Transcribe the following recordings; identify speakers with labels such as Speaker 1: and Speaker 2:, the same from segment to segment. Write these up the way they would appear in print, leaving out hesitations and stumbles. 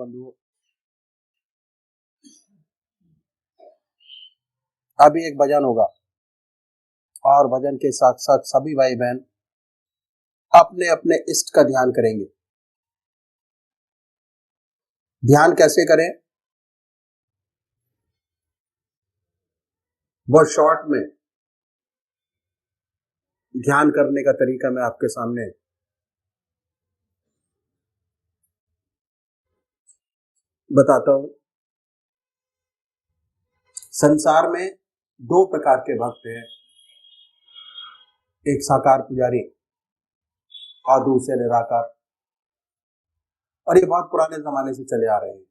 Speaker 1: बंधुओं, अभी एक भजन होगा और भजन के साथ साथ सभी भाई बहन अपने अपने इष्ट का ध्यान करेंगे। ध्यान कैसे करें, बहुत शॉर्ट में ध्यान करने का तरीका मैं आपके सामने बताता हूं। संसार में दो प्रकार के भक्त हैं, एक साकार पुजारी और दूसरे निराकार, और ये बहुत पुराने जमाने से चले आ रहे हैं।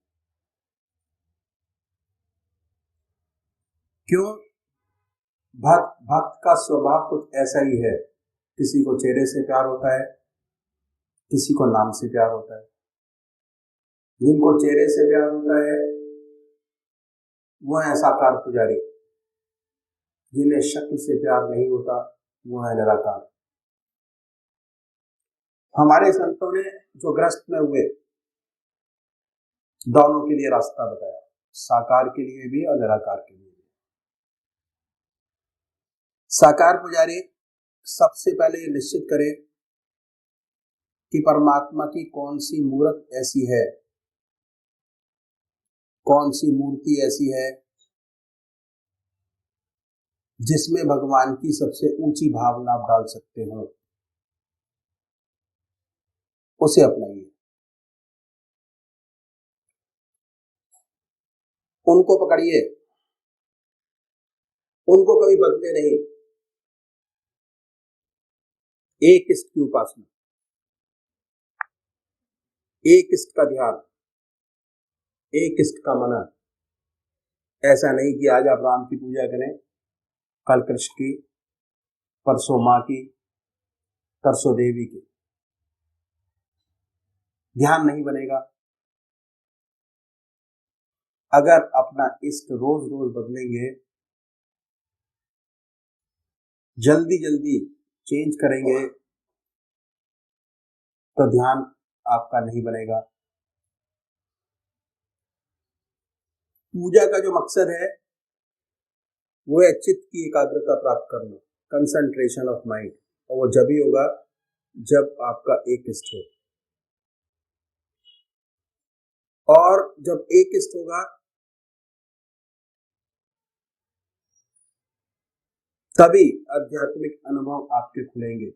Speaker 1: क्यों? भक्त का स्वभाव कुछ ऐसा ही है, किसी को चेहरे से प्यार होता है, किसी को नाम से प्यार होता है। जिनको चेहरे से प्यार होता है वो है साकार पुजारी, जिन्हें शक्ल से प्यार नहीं होता वो है निराकार। हमारे संतों ने जो ग्रस्त में हुए दोनों के लिए रास्ता बताया, साकार के लिए भी और निराकार के लिए भी। साकार पुजारी सबसे पहले ये निश्चित करे कि परमात्मा की कौन सी मूर्त ऐसी है, कौन सी मूर्ति ऐसी है जिसमें भगवान की सबसे ऊंची भावना आप डाल सकते हो, उसे अपनाइए। उनको पकड़िए, उनको कभी बदले नहीं। एक इष्ट की उपासना, एक इष्ट का ध्यान, एक इष्ट का मनन। ऐसा नहीं कि आज आप राम की पूजा करें, कल कृष्ण की, परसों माँ की, तरसों देवी की। ध्यान नहीं बनेगा। अगर अपना इष्ट रोज रोज बदलेंगे, जल्दी जल्दी चेंज करेंगे, तो ध्यान आपका नहीं बनेगा। पूजा का जो मकसद है वो है चित्त की एकाग्रता प्राप्त करना, कंसंट्रेशन ऑफ माइंड, और वो जब ही होगा जब आपका एक इष्ट हो। और जब एक इष्ट होगा तभी आध्यात्मिक अनुभव आपके खुलेंगे।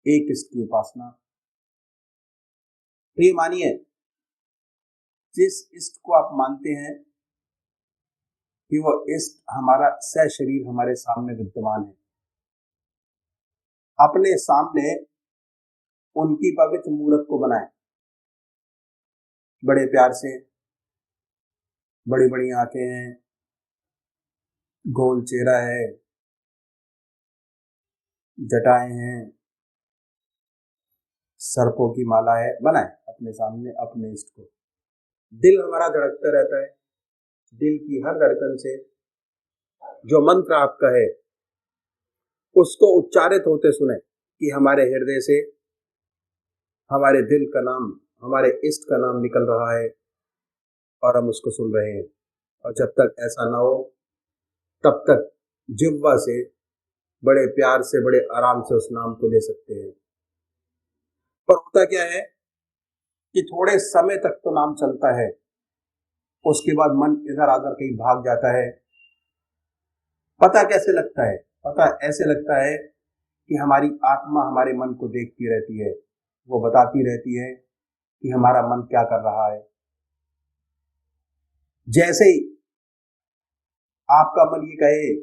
Speaker 1: एक इष्ट की उपासना। तो ये मानिए, जिस इष्ट को आप मानते हैं कि वो इष्ट हमारा सशरीर हमारे सामने विद्यमान है, अपने सामने उनकी पवित्र मूर्त को बनाएं, बड़े प्यार से। बड़ी बड़ी आंखें हैं, गोल चेहरा है, जटाएं हैं, सर्पों की माला है, बनाएं अपने सामने अपने इष्ट को। दिल हमारा धड़कता रहता है, दिल की हर धड़कन से जो मंत्र आपका है उसको उच्चारित होते सुने कि हमारे हृदय से हमारे दिल का नाम, हमारे इष्ट का नाम निकल रहा है और हम उसको सुन रहे हैं। और जब तक ऐसा ना हो तब तक जिह्वा से बड़े प्यार से, बड़े आराम से उस नाम को ले सकते हैं। पर होता क्या है कि थोड़े समय तक तो नाम चलता है, उसके बाद मन इधर आकर कहीं भाग जाता है। पता कैसे लगता है? पता ऐसे लगता है कि हमारी आत्मा हमारे मन को देखती रहती है, वो बताती रहती है कि हमारा मन क्या कर रहा है। जैसे ही आपका मन ये कहे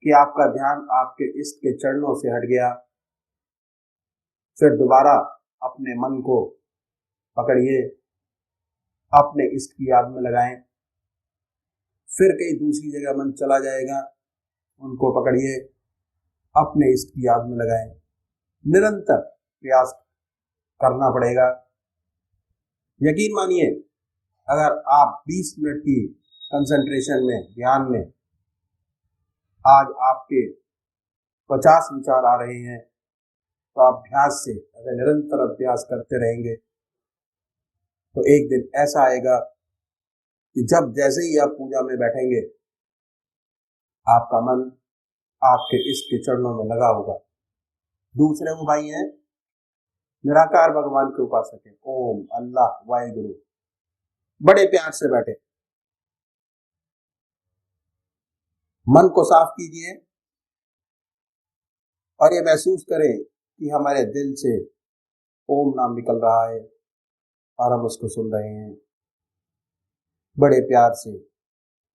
Speaker 1: कि आपका ध्यान आपके इष्ट के चरणों से हट गया, फिर दोबारा अपने मन को पकड़िए, अपने इष्ट की याद में लगाएं। फिर कहीं दूसरी जगह मन चला जाएगा, उनको पकड़िए, अपने इष्ट की याद में लगाएं। निरंतर प्रयास करना पड़ेगा। यकीन मानिए, अगर आप 20 मिनट की कंसंट्रेशन में, ध्यान में आज आपके 50 विचार आ रहे हैं, तो अभ्यास से, अगर निरंतर अभ्यास करते रहेंगे तो एक दिन ऐसा आएगा कि जब जैसे ही आप पूजा में बैठेंगे, आपका मन आपके इष्ट के चरणों में लगा होगा। दूसरे वो भाई हैं निराकार भगवान के उपासक है, ओम अल्लाह वाहिगुरु, बड़े प्यार से बैठे। मन को साफ कीजिए और ये महसूस करें कि हमारे दिल से ओम नाम निकल रहा है और हम उसको सुन रहे हैं बड़े प्यार से।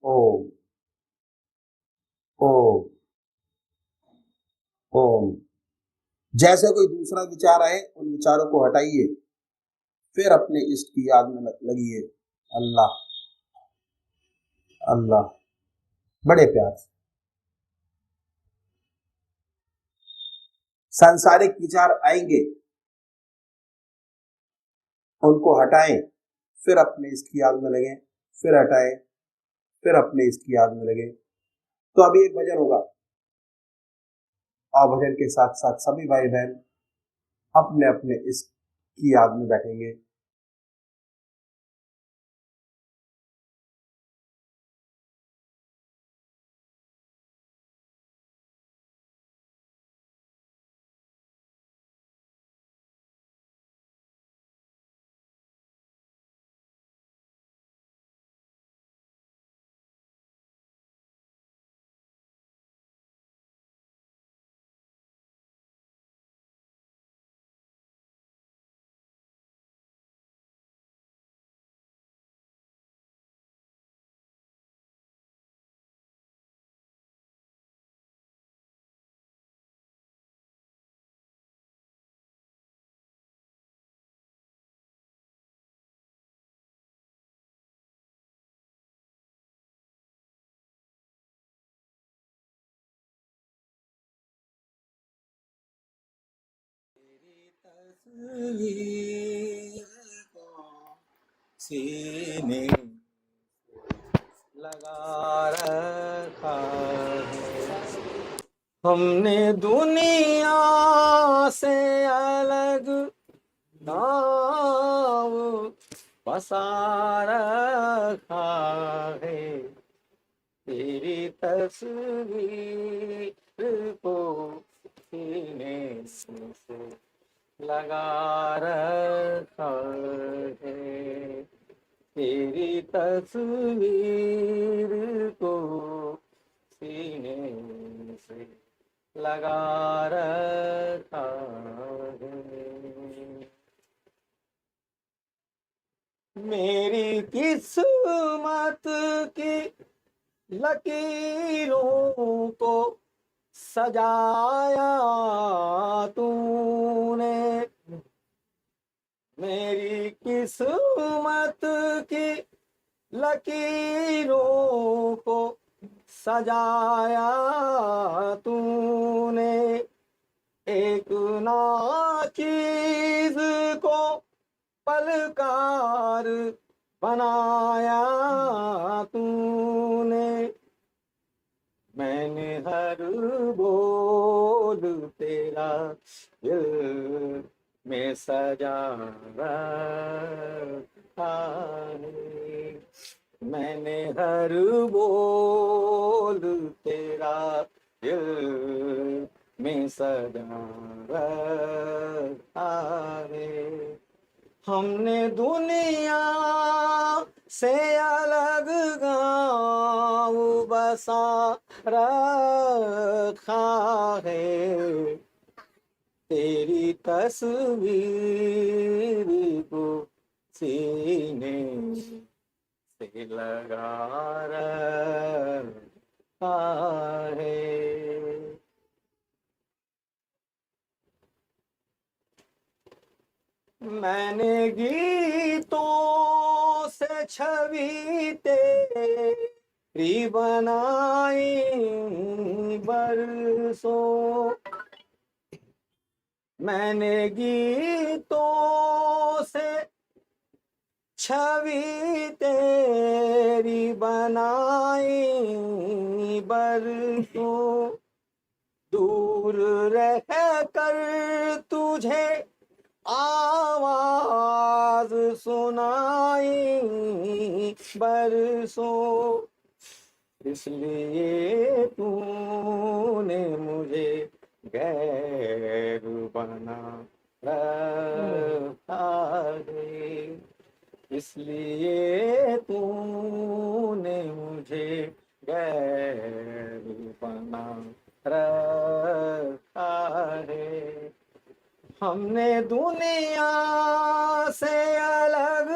Speaker 1: ओम ओम ओम। जैसे कोई दूसरा विचार आए, उन विचारों को हटाइए, फिर अपने इष्ट की याद में लगिए, अल्लाह अल्लाह, बड़े प्यार से। सांसारिक विचार आएंगे, उनको हटाएं, फिर अपने इष्ट की याद में लगे, फिर हटाएं, फिर अपने इष्ट की याद में लगे। तो अभी एक भजन होगा और भजन के साथ साथ सभी भाई बहन अपने अपने इष्ट की याद में बैठेंगे। तस्वीर को सीने लगा रखा है, हमने दुनिया से अलग नाव बसा रखा है, तेरी तस्वीर को सीने से लगा रखा है, तेरी तस्वीर को सीने से लगा रखा है। मेरी किस्मत की लकीरों को सजाया तूने, मेरी किस्मत की लकीरों को सजाया तूने, एक नाचीज को पलकार बनाया तूने, मैंने हर बोल तेरा दिल में सजा रखा है, मैंने हर बोल तेरा दिल में सजा रखा है, हमने दुनिया से अलग गाँव बसा रखा है, तेरी तस्वीर को सीने से लगा रखा है। मैंने गीतों से छवि तेरी बनाई बरसों, मैंने गीतों से छवि तेरी बनाई बरसों, दूर रह कर तुझे
Speaker 2: आवाज सुनाई बरसों, इसलिए तूने मुझे गैर बना रखा है, इसलिए तूने मुझे गैर बना रखा है। हमने दुनिया से अलग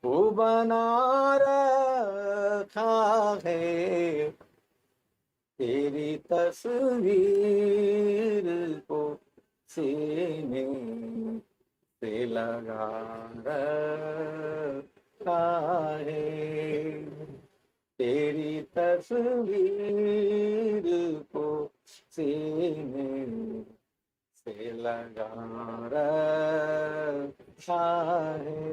Speaker 2: वो बना रखा है, तेरी तस्वीर को सीने से लगा रखा है, तेरी तस्वीर को सीने से लगा रखा है।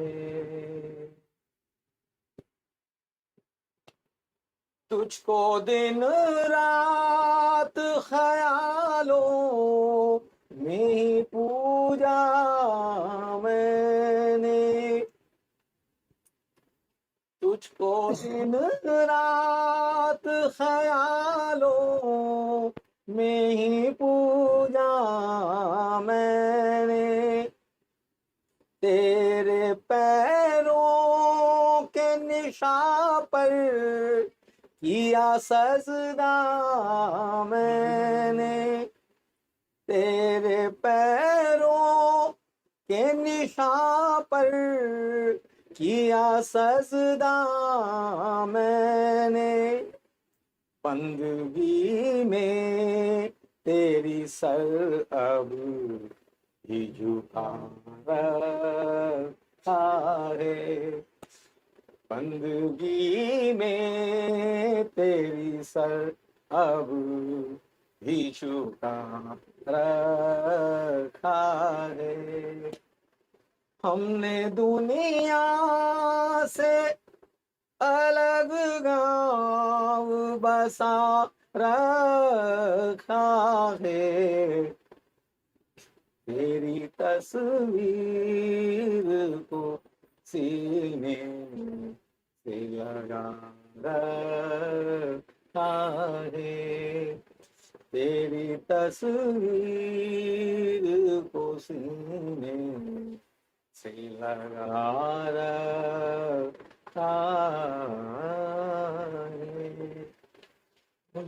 Speaker 2: तुझको दिन रात ख्यालों में ही पूजा मैंने, तुझको दिन रात ख्यालों में ही पूजा मैंने, तेरे पैरों के निशान पर किया सजदा मैंने, तेरे पैरों के निशान पर किया सजदा मैंने, बंदगी में तेरी सर अब ही झुका रखा है, बंदगी में तेरी सर अब भी झुका रखा है। हमने दुनिया से अलग गाँव बसा रखा है, तेरी तस्वीर को सीने से लगा रखा है, तेरी तस्वीर को सीने से लगा रखा है।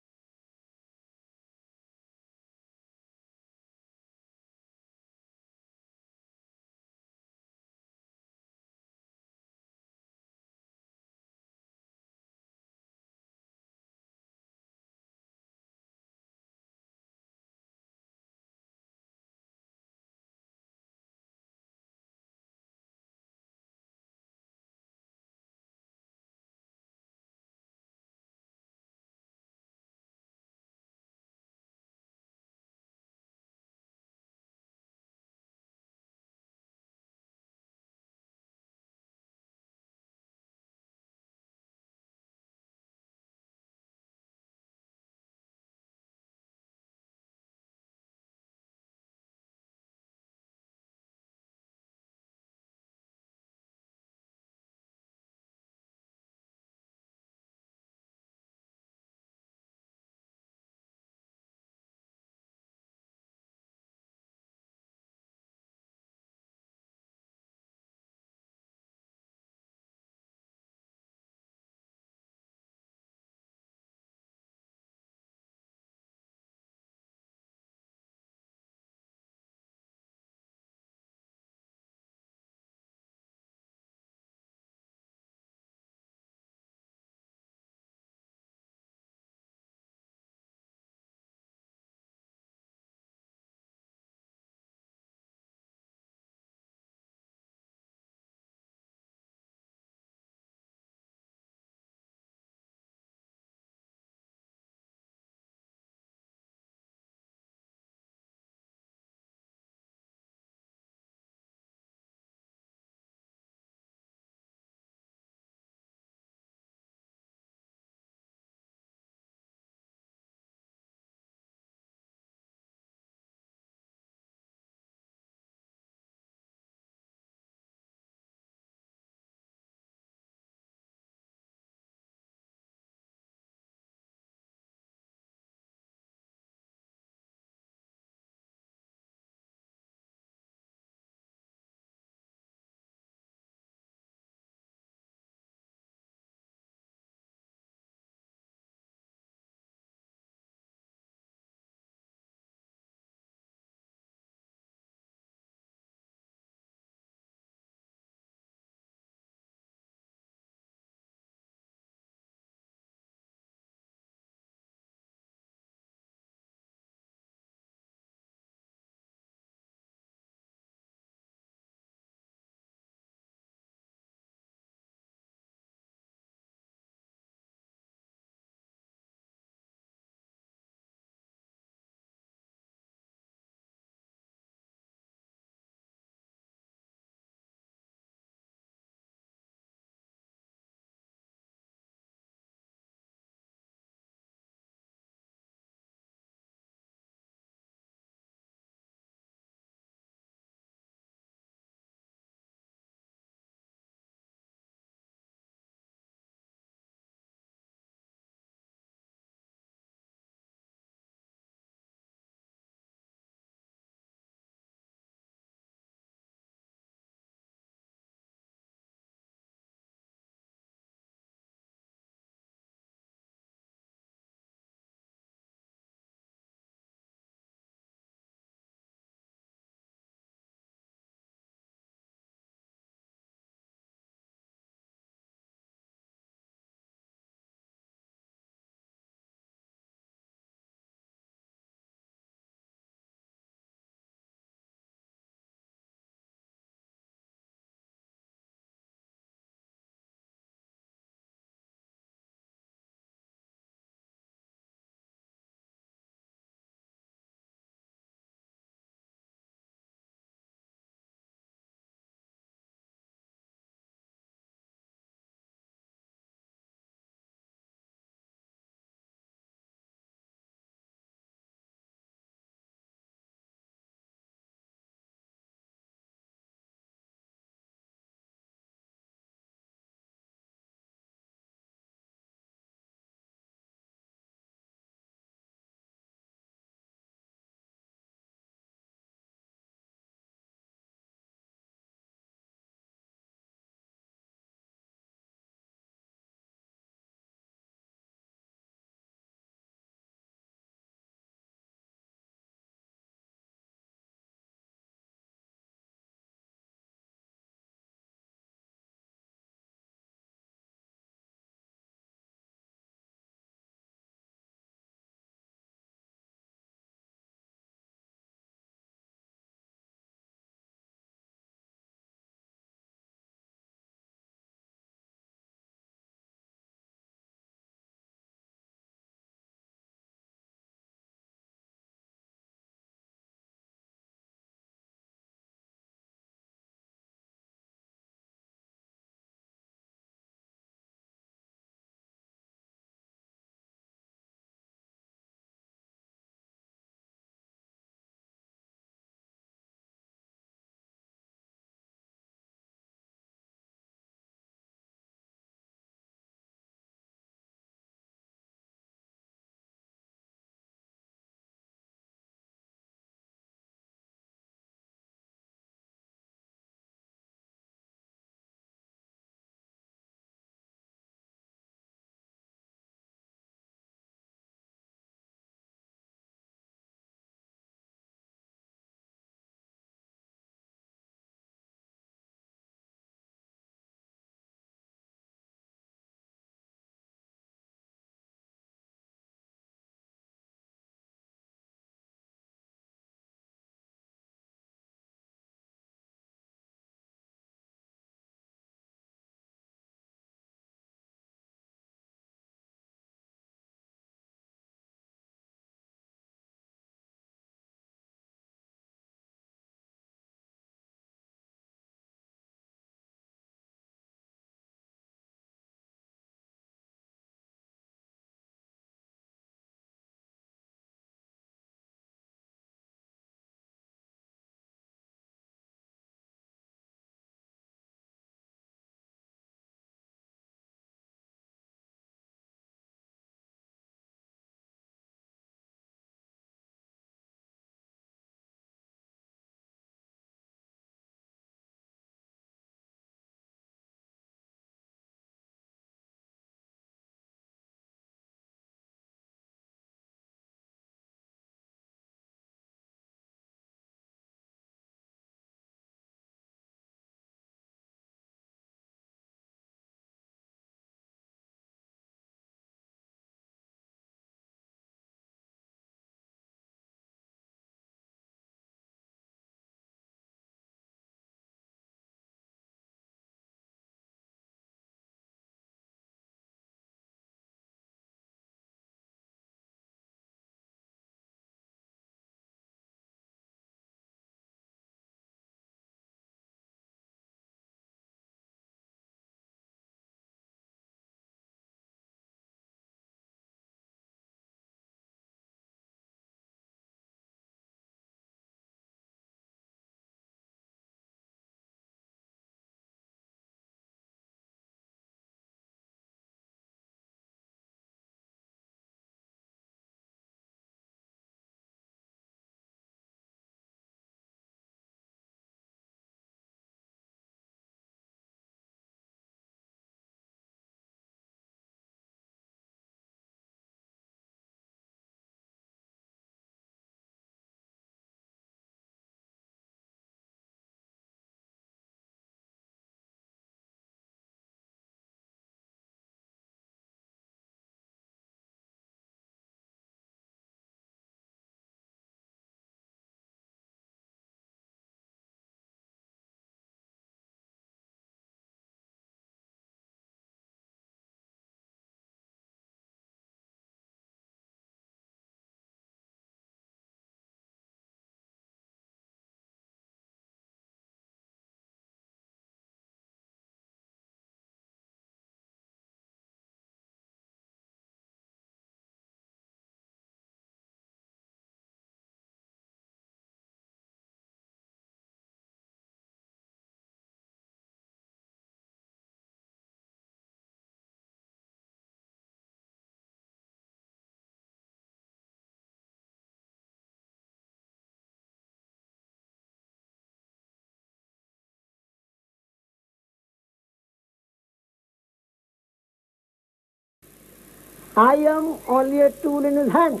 Speaker 3: I am only a tool in his hands,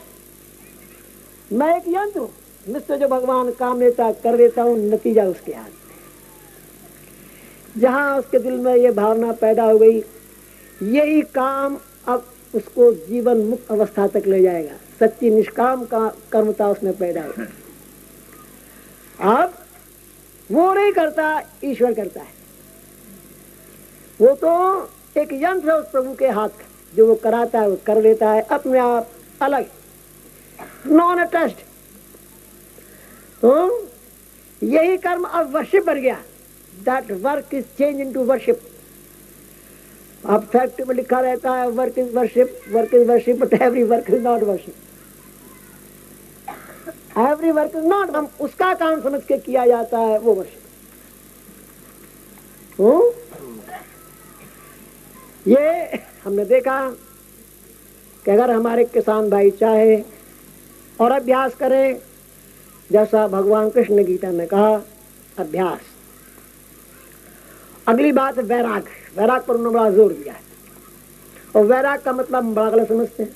Speaker 3: मैं एक यंत्र हूँ, मुझसे जो भगवान काम लेता कर देता हूँ, नतीजा उसके हाथ में। जहाँ उसके दिल में ये भावना पैदा हो गई, यही काम अब उसको जीवन मुक्त अवस्था तक ले जाएगा। सच्ची निष्काम का कर्मता उसमें पैदा हो। अब वो नहीं करता, ईश्वर करता है। वो तो एक यंत्र है उस प्रभु के हाथ का, जो वो कराता है वो कर लेता है अपने आप, अलग, नॉन अटैच्ड। तो यही कर्म अब वर्शिप बन गया। That work is change into worship. अब फैक्ट्री में लिखा रहता है work is worship, work is worship, but every work is not worship. Every work is not, हम उसका काम समझ के किया जाता है, वो वर्शिप। ये हमने देखा कि अगर हमारे किसान भाई चाहे और अभ्यास करें, जैसा भगवान कृष्ण ने गीता में कहा, अभ्यास। अगली बात है वैराग। वैराग पर उन्होंने बड़ा जोर दिया है, और वैराग का मतलब हम बड़ा गलत समझते हैं।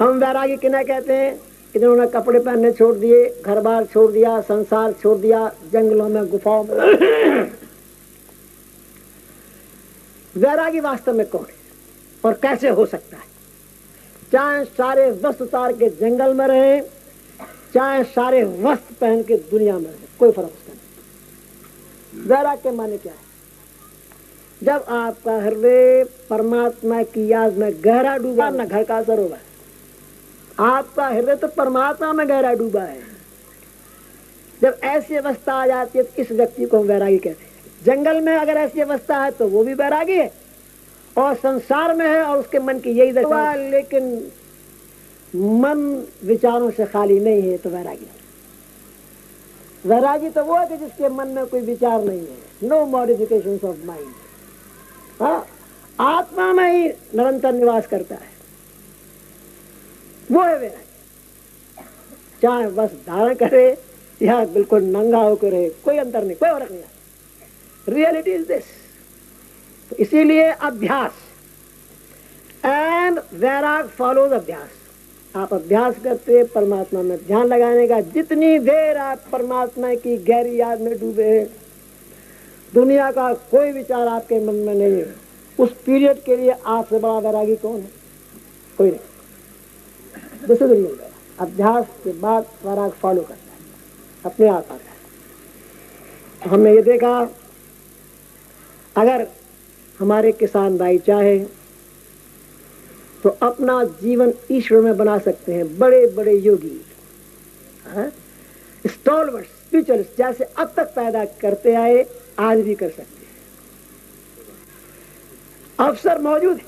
Speaker 3: हम वैरागी किन्हें कहते हैं कि जिन्होंने कपड़े पहनने छोड़ दिए, घर बार छोड़ दिया, संसार छोड़ दिया, जंगलों में गुफाओं में। वैरागी वास्तव में कौन है और कैसे हो सकता है? चाहे सारे वस्त्र उतार के जंगल में रहे, चाहे सारे वस्त्र पहन के दुनिया में रहे, कोई फर्क उसका नहीं। वैराग के माने क्या है? जब आपका हृदय परमात्मा की याद में गहरा डूबा, न घर का सरोवर, आपका हृदय तो परमात्मा में गहरा डूबा है। जब ऐसी अवस्था आ जाती है तो इस व्यक्ति को हम वैरागी कहते हैं। जंगल में अगर ऐसी अवस्था है तो वो भी वैरागी है, और संसार में है और उसके मन की यही दशा, लेकिन मन विचारों से खाली नहीं है तो वैरागी। वैरागी तो वो है कि जिसके मन में कोई विचार नहीं है, नो मॉडिफिकेशंस ऑफ माइंड। हाँ, आत्मा में ही निरंतर निवास करता है, वो है वैरागी। चाहे बस धारण करे या बिल्कुल नंगा होकर रहे, कोई अंतर नहीं, कोई फर्क नहीं। Reality is this. तो इसीलिए अभ्यास, एंड वैराग फॉलोज अभ्यास। आप अभ्यास करते परमात्मा में ध्यान लगाने का। जितनी देर आप परमात्मा की गहरी याद में डूबे हैं, दुनिया का कोई विचार आपके मन में नहीं है, उस पीरियड के लिए आपसे बड़ा वैरागी कौन है? कोई नहीं। दिस इज रियल वैराग। अभ्यास के बाद वैराग फॉलो करता है, अपने आप आता है। हमने ये देखा, अगर हमारे किसान भाई चाहे तो अपना जीवन ईश्वर में बना सकते हैं। बड़े बड़े योगी, स्टॉलवर्ड्स, स्पिरिचुअलिस्ट जैसे अब तक पैदा करते आए, आज भी कर सकते हैं। अवसर मौजूद है,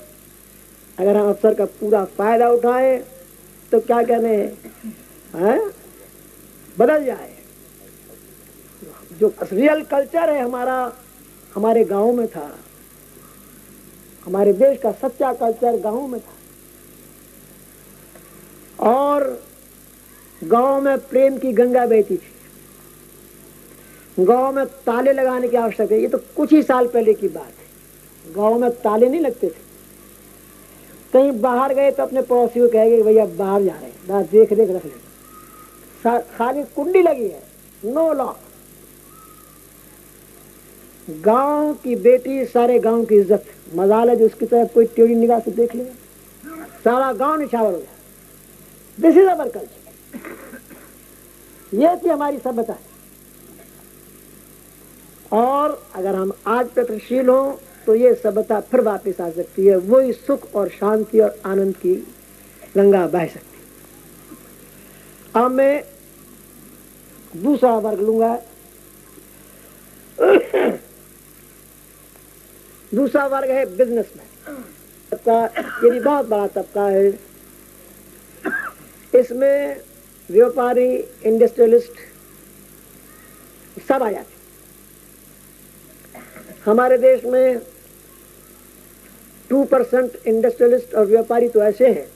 Speaker 3: अगर हम अवसर का पूरा फायदा उठाएं तो क्या कहने हैं, बदल जाए। जो रियल कल्चर है हमारा, हमारे गांव में था। हमारे देश का सच्चा कल्चर गांव में था, और गांव में प्रेम की गंगा बहती थी। गांव में ताले लगाने की आवश्यकता है। ये तो कुछ ही साल पहले की बात है। गांव में ताले नहीं लगते थे। कहीं बाहर गए तो अपने पड़ोसी को कहेंगे भैया बाहर जा रहे हैं, देख रेख रख ले, खाली कुंडी लगी है, नो लॉक। गांव की बेटी सारे गांव की इज्जत। मजाल है जो उसकी तरफ कोई टेढ़ी निगाह से देख लेगा, सारा गांव निछावर हो जाए। This is our culture. ये थी हमारी सभ्यता। और अगर हम आज प्रगतिशील हों तो ये सभ्यता फिर वापस आ सकती है, वही सुख और शांति और आनंद की गंगा बह सकती है। अब मैं दूसरा वर्ग लूंगा। दूसरा वर्ग है बिजनेसमैन। ये भी बहुत बड़ा तबका है। इसमें व्यापारी, इंडस्ट्रियलिस्ट सब आ जाते। हमारे देश में 2% इंडस्ट्रियलिस्ट और व्यापारी तो ऐसे हैं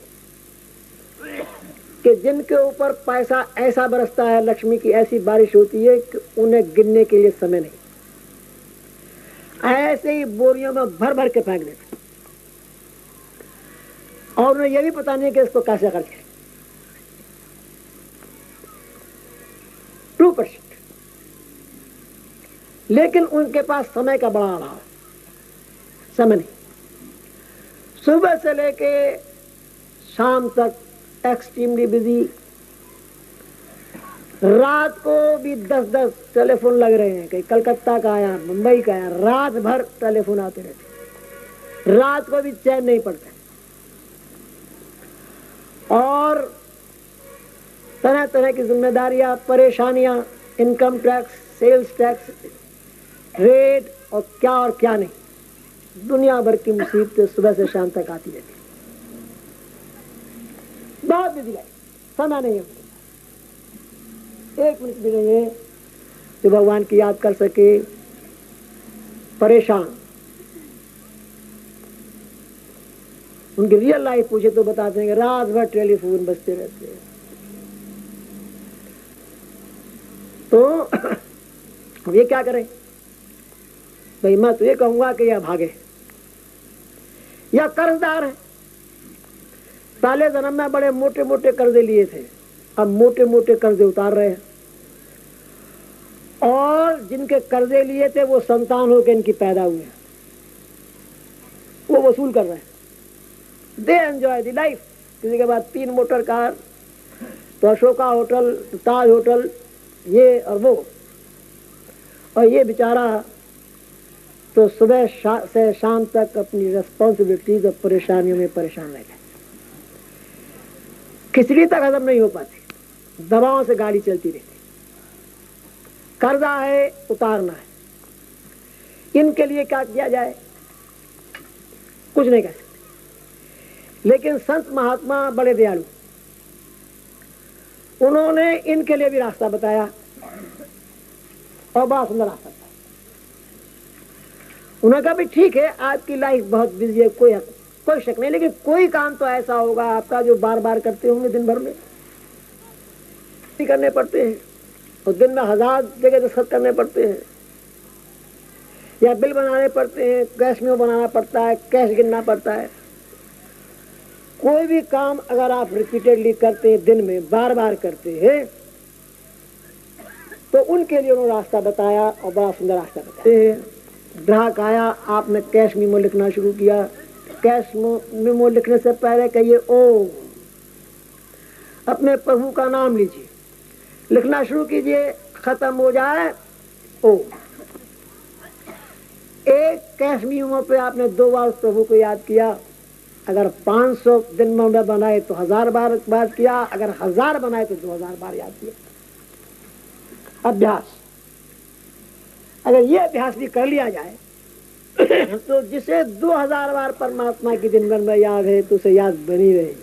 Speaker 3: कि जिनके ऊपर पैसा ऐसा बरसता है, लक्ष्मी की ऐसी बारिश होती है कि उन्हें गिनने के लिए समय नहीं। ऐसे ही बोरियों में भर भर के फेंक देते। और उन्हें यह भी पता नहीं कि इसको कैसे खर्च करें। 2%। लेकिन उनके पास समय का बड़ा अभाव है, समय नहीं। सुबह से लेके शाम तक एक्सट्रीमली बिजी, रात को भी 10-10 टेलीफोन लग रहे हैं, कहीं कलकत्ता का आया, मुंबई का आया, रात भर टेलीफोन आते रहते, रात को भी चैन नहीं पड़ता। और तरह तरह की जिम्मेदारियां, परेशानियां, income tax, sales tax, rate और क्या नहीं, दुनिया भर की मुसीबतें सुबह से शाम तक आती रहती। बहुत बिजी है, समय नहीं है, एक मिनट भी नहीं है जो भगवान की याद कर सके। परेशान, उनकी रियल लाइफ पूछे तो बताते हैं कि रात भर टेलीफोन बजते रहते हैं। तो अब ये क्या करें भाई? मैं तो ये कहूंगा कि यह भागे या कर्जदार है। पहले जन्म में बड़े मोटे मोटे कर्जे लिए थे, अब मोटे मोटे कर्जे उतार रहे हैं, और जिनके कर्जे लिए थे वो संतान होकर इनकी पैदा हुए हैं, वो वसूल कर रहे हैं। They enjoy the life. किसी के बाद 3 मोटर कार, तो अशोका होटल, ताज होटल, ये और वो, और ये बेचारा तो सुबह से शाम तक अपनी रेस्पॉन्सिबिलिटीज और परेशानियों में परेशान रह गए। खिचड़ी तक हजम नहीं हो पाती, दवाओं से गाड़ी चलती रहती। कर्जा है, उतारना है, इनके लिए क्या किया जाए? कुछ नहीं कर सकते। लेकिन संत महात्मा बड़े दयालु, उन्होंने इनके लिए भी रास्ता बताया, और बड़ा सुंदर रास्ता बताया। उन्होंने कहा भी ठीक है, आपकी लाइफ बहुत बिजी है, कोई शक नहीं, लेकिन कोई काम तो ऐसा होगा आपका जो बार बार करते होंगे दिन भर में, करने पड़ते हैं, और दिन में 1000 जगह दस्तखत करने पड़ते हैं, या बिल बनाने पड़ते हैं, कैश में बनाना पड़ता है, कैश गिनना पड़ता है। कोई भी काम अगर आप रिपीटेडली करते हैं, दिन में बार बार करते हैं, तो उनके लिए उन्होंने रास्ता बताया, और बड़ा सुंदर रास्ता बताया। ग्राहक आया, आपने कैश मेमो लिखना शुरू किया। कैश मेमो लिखने से पहले कहिए ओम, अपने प्रभु का नाम लीजिए, लिखना शुरू कीजिए, खत्म हो जाए ओम। एक कैश मेमो पे आपने 2 बार प्रभु को याद किया, अगर 500 दिन में बनाए तो 1000 बार बात किया, अगर 1000 बनाए तो 2000 बार याद किया। अभ्यास, अगर ये अभ्यास भी कर लिया जाए तो जिसे 2000 बार परमात्मा की दिन भर में याद है तो उसे याद बनी रहेगी।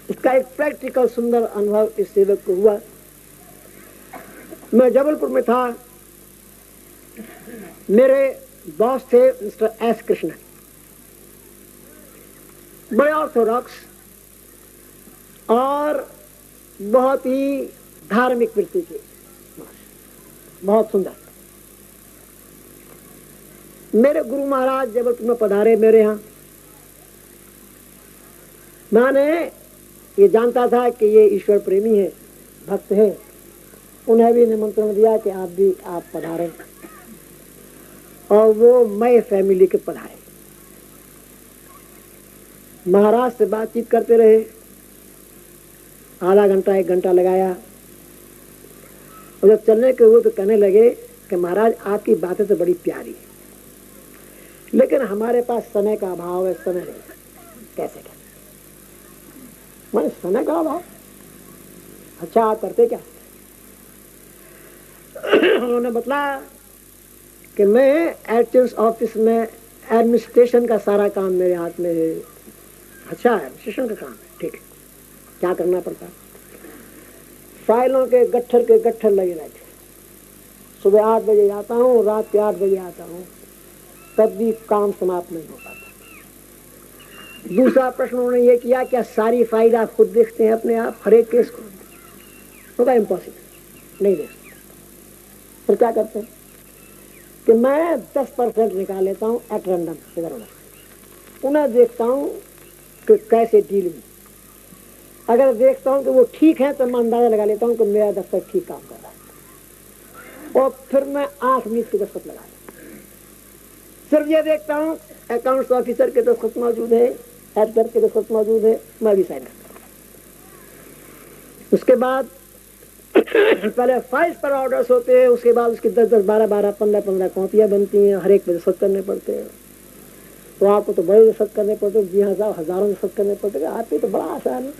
Speaker 3: इसका एक प्रैक्टिकल सुंदर अनुभव इस सेवक को हुआ। मैं जबलपुर में था, मेरे बॉस थे मिस्टर एस कृष्णन, बड़े ऑर्थोडॉक्स और बहुत ही धार्मिक वृत्ति के, बहुत सुंदर। मेरे गुरु महाराज जबलपुर में पधारे मेरे यहाँ। मैंने ये जानता था कि ये ईश्वर प्रेमी है, भक्त है, उन्हें भी निमंत्रण दिया कि आप पधारें, और वो मैं फैमिली के पधारे। महाराज से बातचीत करते रहे, आधा घंटा 1 घंटा लगाया, और जब चलने के हुए तो कहने लगे कि महाराज आपकी बातें तो बड़ी प्यारी है, लेकिन हमारे पास समय का अभाव है, समय नहीं, कैसे करें? मैंने समय का अभाव? अच्छा आप करते क्या? उन्होंने बताया कि मैं एडमिनिस्ट्रेशन ऑफिस में एडमिनिस्ट्रेशन का सारा काम मेरे हाथ में है। अच्छा एडमिनिस्ट्रेशन का काम है, ठीक है, क्या करना पड़ता है? फाइलों के गट्ठर लगे रहते, सुबह 8 बजे जाता हूँ, रात के 8 बजे आता हूँ, तब भी काम समाप्त नहीं हो पाता। दूसरा प्रश्न उन्होंने ये किया, क्या सारी फाइल आप खुद देखते हैं अपने आप, हर एक केस को? होगा इम्पॉसिबल, नहीं देख सकते। फिर क्या करते हैं कि मैं 10% निकाल लेता हूँ एट रैंडम, इधर उधर, पुनः देखता हूँ कि कैसे डील में, अगर देखता हूँ कि वो ठीक है तो मैं अंदाजा लगा लेता हूँ कि मेरा दफ्तर ठीक काम कर रहा है, और फिर मैं 8 मीट की दस्तखत लगा लेता हूँ। सिर्फ ये देखता हूँ अकाउंट्स ऑफिसर के दस्तखत मौजूद है, एडिटर के दस्तखत मौजूद है, मैं भी साइन करता हूँ। उसके बाद पहले फाइल्स पर ऑर्डर्स होते हैं, उसके बाद उसकी 10-10, 12-12, 15-15 कॉपियाँ बनती हैं, हर एक पे दस्तखत करने पड़ते हैं। तो आपको तो बड़े दस्तखत करने पड़ते हैं, जी हाँ साहब, हजारों दस्तखत करने पड़ते हैं। आपके तो बड़ा आसान है,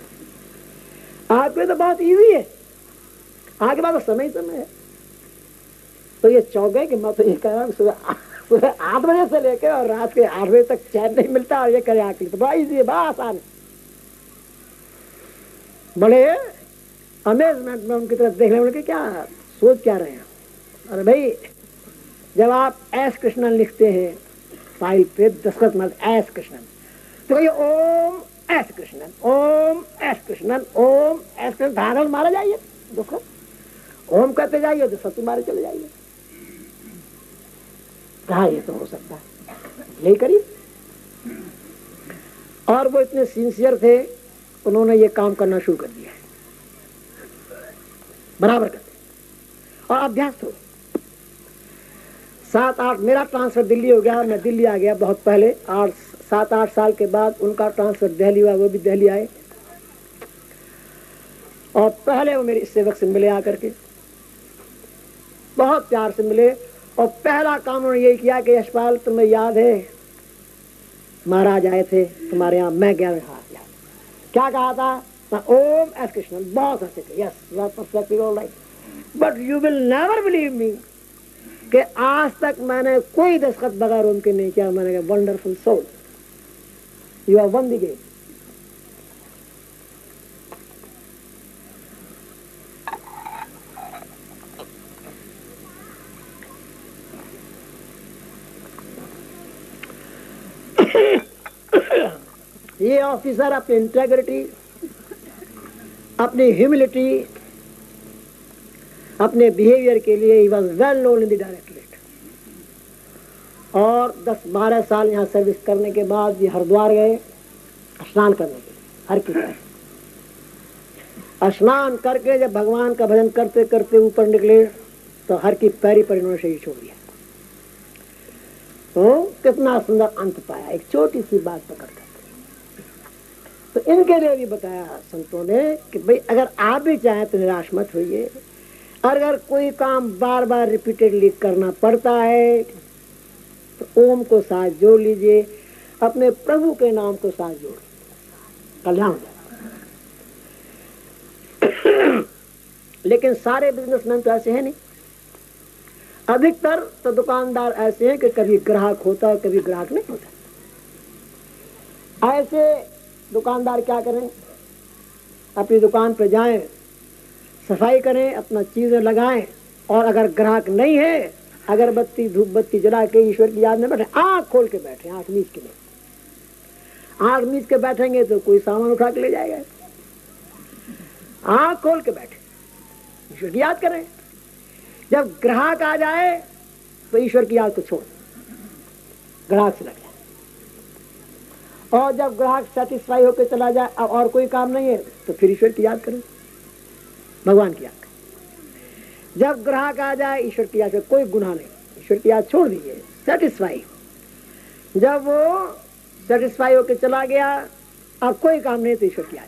Speaker 3: आपके तो बहुत ईजी है, आपके पास तो समय है। तो ये चौक है कि मैं तो ये कह रहा हूँ सुबह 8 बजे से लेकर और रात के 8 बजे तक चैन नहीं मिलता, और ये करे आके तो बड़ा ईजी है, बड़ा आसान है। बड़े अमेजमेंट में उनकी तरफ देखने उनके क्या सोच क्या रहे हैं। अरे भाई, जब आप एस कृष्णन लिखते हैं फाइल पे, दस्तखत मत एस कृष्णन, तो ये ओम एस कृष्णन, ओम एस कृष्णन, ओम एस कृष्णन, धारण मारा जाइए, दस्तखत ओम करते जाइए तो सत्य मारे चले जाइए। कहा ये तो हो सकता है, यही करिए। और वो इतने सिंसियर थे, उन्होंने ये काम करना शुरू कर दिया है, बराबर करते, और अभ्यास हो। 7-8 मेरा ट्रांसफर दिल्ली हो गया, मैं दिल्ली आ गया बहुत पहले, और 7-8 साल के बाद उनका ट्रांसफर दिल्ली हुआ, वो भी दिल्ली आए। और पहले वो मेरे सेवक से मिले आकर के, बहुत प्यार से मिले, और पहला काम उन्होंने यही किया कि यशपाल तुम्हें याद है महाराज आए थे तुम्हारे यहाँ, मैं गया, हाथ याद, क्या कहा था, ओम एस कृष्णन, बहुत हंसे थे, yes perfectly all right, but you will never believe me कि आज तक मैंने कोई दस्तखत बगैर उनके नहीं किया। मैंने कहा wonderful soul, you are won the game. ये ऑफिसर अपनी इंटेग्रिटी, अपनी ह्यूमिलिटी, अपने बिहेवियर के लिए ही was well known in the directorate. और 10-12 साल यहाँ सर्विस करने के बाद ये हरिद्वार गए स्नान करने के लिए, हर की स्नान करके जब भगवान का भजन करते करते ऊपर निकले तो हर की पैरी पर इन्होंने शरीर छोड़ दिया। तो कितना सुंदर अंत पाया, एक छोटी सी बात पकड़ कर। तो इनके लिए भी बताया संतों ने कि भाई अगर आप भी चाहें तो निराश मत होइए, अगर कोई काम बार बार रिपीटेडली करना पड़ता है तो ओम को साथ जोड़ लीजिए, अपने प्रभु के नाम को साथ जोड़, कल्याण हो जाए। लेकिन सारे बिजनेसमैन तो ऐसे हैं नहीं, अधिकतर तो दुकानदार ऐसे हैं कि कभी ग्राहक होता है कभी ग्राहक नहीं होता। ऐसे दुकानदार क्या करें, अपनी दुकान पर जाएं, सफाई करें, अपना चीजें लगाएं, और अगर ग्राहक नहीं है अगरबत्ती धूप बत्ती जला के ईश्वर की याद में बैठे, आंख खोल के बैठे, आंख मीच के नहीं, आंख मीच के बैठेंगे तो कोई सामान उठा के ले जाएगा। आंख खोल के बैठे, ईश्वर की याद करें। जब ग्राहक आ जाए तो ईश्वर की याद को छोड़, ग्राहक से लग जाए। और जब ग्राहक सेटिस्फाई होकर चला जाए, अब और कोई काम नहीं है तो फिर ईश्वर की याद करें, भगवान की याद करें। जब ग्राहक आ जाए ईश्वर की याद करें, कोई गुनाह नहीं, ईश्वर की याद छोड़ दीजिए, सेटिस्फाई। जब वो सेटिस्फाई होकर चला गया, अब कोई काम नहीं तो ईश्वर की याद।